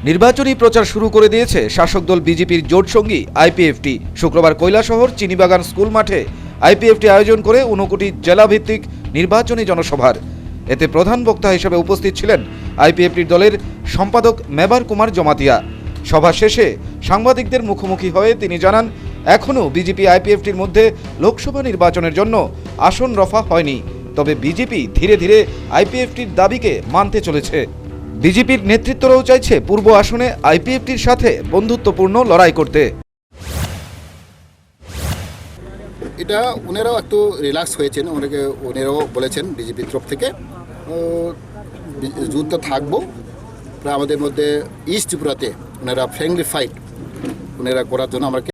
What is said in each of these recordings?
নির্বাচনী প্রচার শুরু করে দিয়েছে শাসক দল বিজেপির জোটসঙ্গী আইপিএফটি। শুক্রবার কৈলাসহর চিনিবাগান স্কুল মাঠে আইপিএফটি আয়োজন করে 59 জেলাভিত্তিক নির্বাচনী জনসভার। এতে প্রধান বক্তা হিসেবে উপস্থিত ছিলেন আইপিএফটির দলের সম্পাদক মেবার কুমার জমাতিয়া। সভা শেষে সাংবাদিকদের মুখোমুখি হয়ে তিনি জানান, এখনও বিজেপি আইপিএফটির মধ্যে লোকসভা নির্বাচনের জন্য আসন রফা হয়নি, তবে বিজেপি ধীরে ধীরে আইপিএফটির দাবিকে মানতে চলেছে। বিজেপির নেতৃত্বরাও চাইছে পূর্ব আসনে আইপিএফটির সাথে বন্ধুত্বপূর্ণ লড়াই করতে। এটা ওনারাও একটু রিল্যাক্স হয়েছেন, ওনারাও বলেছেন বিজেপির তরফ থেকে যুদ্ধ থাকবো। আমাদের মধ্যে ইস্ট ত্রিপুরাতে ওনারা ফ্রেন্ডলি ফাইট ওনারা করার জন্য আমাকে।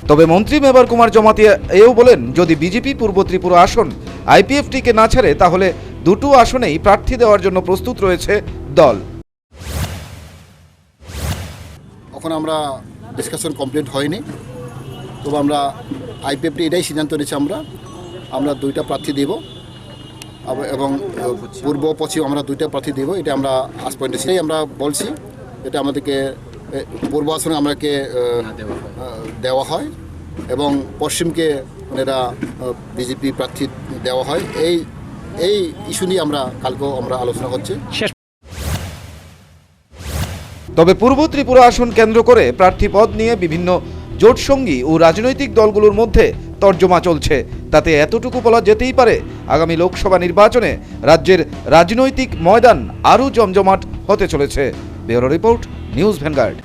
তবে মন্ত্রী মেবার কুমার জমাতিয়া এও বলেন, যদি বিজেপি পূর্ব ত্রিপুরা আসন আইপিএফটিকে না ছাড়ে তাহলে দুটো আসনেই প্রার্থী দেওয়ার জন্য প্রস্তুত রয়েছে দল। এখন আমরা ডিসকাশন কমপ্লিট হয়নি, তবে আমরা আইপিএফটি এটাই সিদ্ধান্ত নিয়েছি, আমরা 2টা প্রার্থী দেব এবং পূর্ব পশ্চিম আমরা 2টা প্রার্থী দেব। এটা আমরা আজ পর্যন্ত সেটাই আমরা বলছি। এটা আমাদেরকে পূর্ব আসনে আমাকে দেওয়া হয় এবং পশ্চিমকে ওনারা বিজেপি প্রার্থী দেওয়া হয়। এই ইস্যু নিয়ে কালকেও আলোচনা হচ্ছে। তবে পূর্ব ত্রিপুরা আসন কেন্দ্র করে প্রার্থী পদ নিয়ে বিভিন্ন জোটসঙ্গী ও রাজনৈতিক দলগুলোর মধ্যে তর্জমা চলছে। তাতে এতটুকু বলা যেতেই পারে, আগামী লোকসভা নির্বাচনে রাজ্যের রাজনৈতিক ময়দান আরও জমজমাট হতে চলেছে। Bureau report, news vanguard.